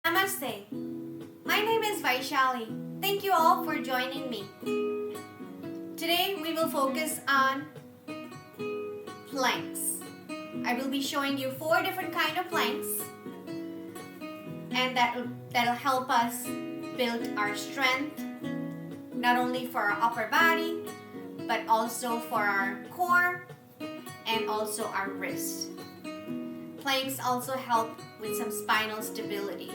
Namaste. My name is Vaishali. Thank you all for joining me. Today we will focus on planks. I will be showing you 4 different kind of planks, and that'll help us build our strength, not only for our upper body, but also for our core and also our wrist. Planks also help with some spinal stability.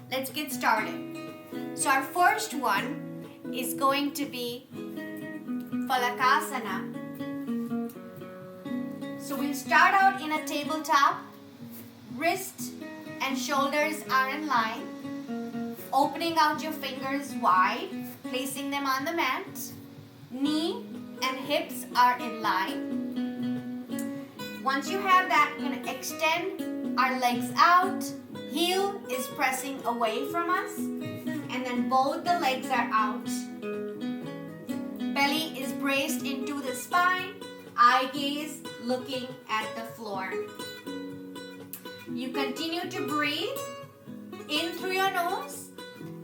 Let's get started. So our first one is going to be Fasana. So we'll start out in a tabletop. Wrist and shoulders are in line. Opening out your fingers wide, placing them on the mat. Knee and hips are in line. Once you have that, we're going to extend our legs out. Heel is pressing away from us, and then both the legs are out. Belly is braced into the spine, eye gaze looking at the floor. You continue to breathe in through your nose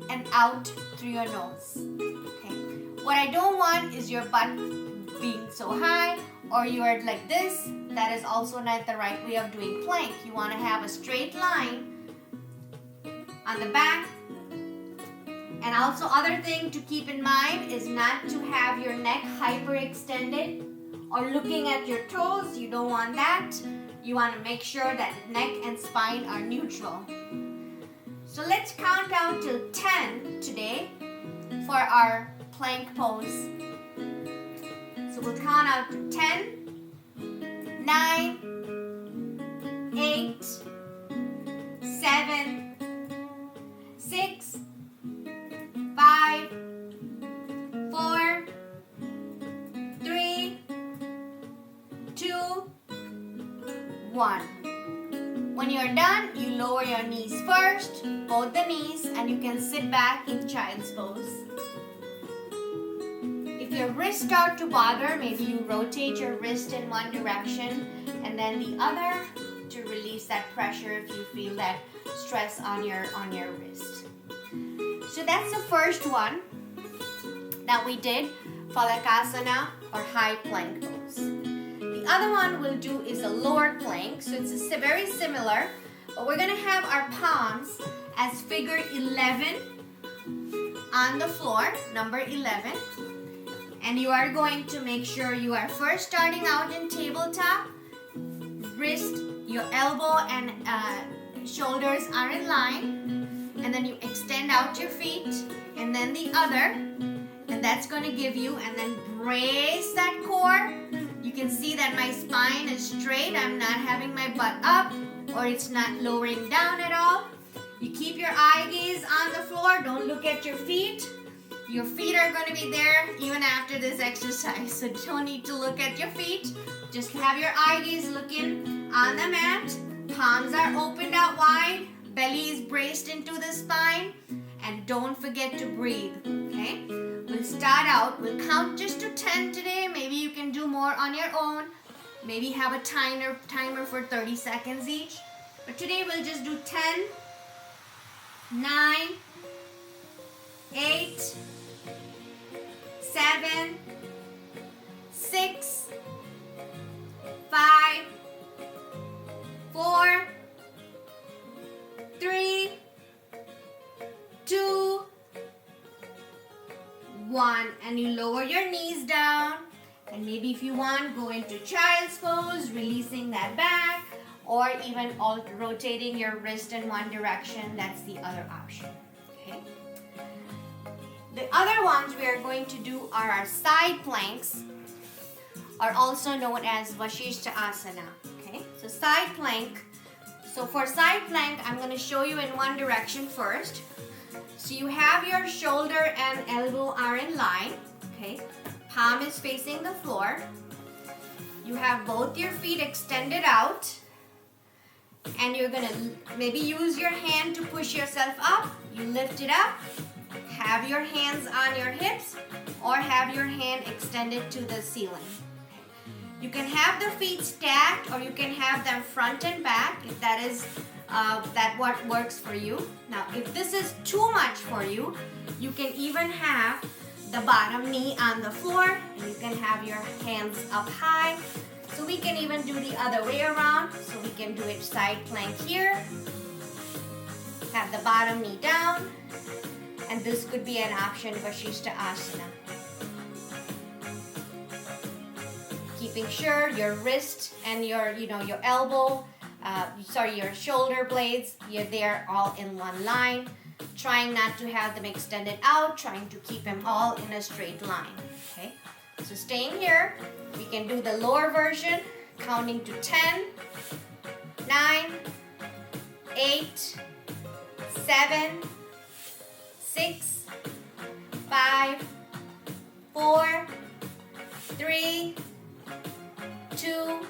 and out through your nose. Okay. What I don't want is your butt being so high or you are like this. That is also not the right way of doing plank. You want to have a straight line on the back. And also other thing to keep in mind is not to have your neck hyperextended or looking at your toes. You don't want that. You want to make sure that neck and spine are neutral. So let's count down till 10 today for our plank pose. So we'll count out to 10, 9, 8, 7, 6, 5, 4, 3, 2, 1. When you're done, you lower your knees first, both the knees, and you can sit back in child's pose. If your wrists start to bother, maybe you rotate your wrist in one direction and then the other to release that pressure if you feel that stress on your wrist. So that's the first one that we did, Fasana or high plank pose. The other one we'll do is a lower plank. So it's very similar, but we're going to have our palms as figure 11 on the floor, number 11. And you are going to make sure you are first starting out in tabletop. Wrist, your elbow and shoulders are in line. And then you extend out your feet and then the other. And that's going to give you, and then brace that core. You can see that my spine is straight. I'm not having my butt up or it's not lowering down at all. You keep your eye gaze on the floor. Don't look at your feet. Your feet are going to be there even after this exercise. So don't need to look at your feet. Just have your eye gaze looking on the mat. Palms are opened out wide. Belly is braced into the spine. And don't forget to breathe. Okay? We'll start out. We'll count just to 10 today. Maybe you can do more on your own. Maybe have a timer for 30 seconds each. But today we'll just do 10, 9, 8, 7, 6, 5, 4, 3, 2, 1. And you lower your knees down. And maybe if you want, go into child's pose, releasing that back, or even rotating your wrist in one direction. That's the other option. Okay. The other ones we are going to do are our side planks, are also known as Asana. Okay, so side plank. So for side plank, I'm going to show you in one direction first. So you have your shoulder and elbow are in line. Okay, palm is facing the floor. You have both your feet extended out. And you're going to maybe use your hand to push yourself up. You lift it up. Have your hands on your hips or have your hand extended to the ceiling. You can have the feet stacked or you can have them front and back if that is that what works for you. Now, if this is too much for you, you can even have the bottom knee on the floor and you can have your hands up high. So we can even do the other way around. So we can do it side plank here. Have the bottom knee down. And this could be an option for Asana. Keeping sure your wrist and your elbow, your shoulder blades, they're all in one line. Trying not to have them extended out, trying to keep them all in a straight line. Okay, so staying here, we can do the lower version, counting to 10, 9, 8, 7, 6, 5, 4, 3, 2,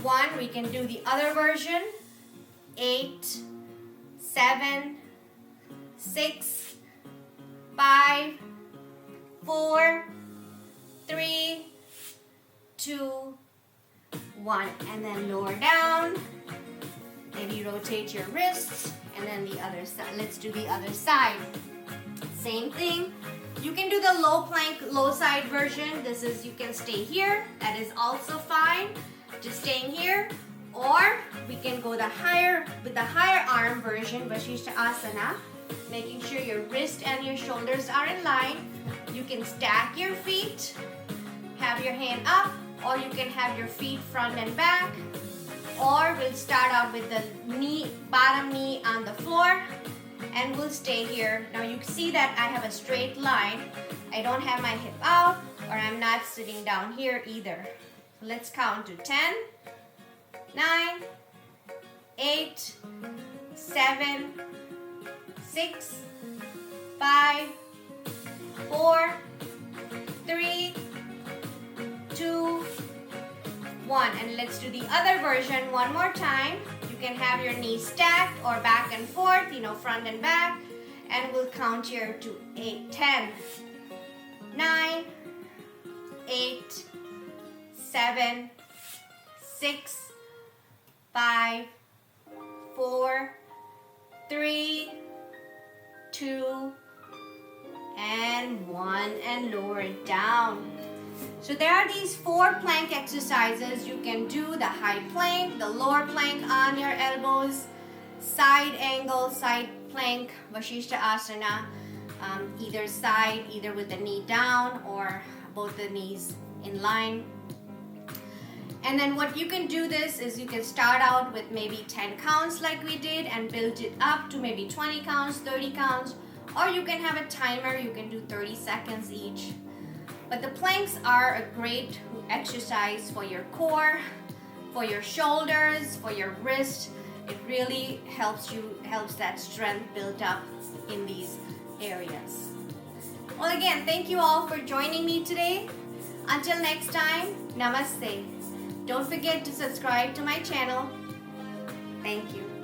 1. We can do the other version, 8, 7, 6, 5, 4, 3, 2, 1. And then lower down. Maybe rotate your wrists and then the other side. Let's do the other side. Same thing. You can do the low plank, low side version. This is, you can stay here. That is also fine. Just staying here. Or we can go with the higher arm version, Asana, making sure your wrist and your shoulders are in line. You can stack your feet, have your hand up, or you can have your feet front and back. Or we'll start out with the bottom knee on the floor, and we'll stay here. Now you see that I have a straight line. I don't have my hip out, or I'm not sitting down here either. So let's count to 10. 9, 8, 7, 6, 5, 4, 3, 2, 1. And let's do the other version one more time. You can have your knees stacked or back and forth, front and back. And we'll count here to 8, 10, 9, 8, 7, 6, 5, 4, 3, 2, and 1, and lower it down. So there are these 4 plank exercises. You can do the high plank, the lower plank on your elbows, side angle, side plank, Asana, either side, either with the knee down or both the knees in line. And then what you can do this is you can start out with maybe 10 counts like we did and build it up to maybe 20 counts, 30 counts, or you can have a timer, you can do 30 seconds each. But the planks are a great exercise for your core, for your shoulders, for your wrist. It really helps that strength build up in these areas. Well, again, thank you all for joining me today. Until next time, namaste. Don't forget to subscribe to my channel. Thank you.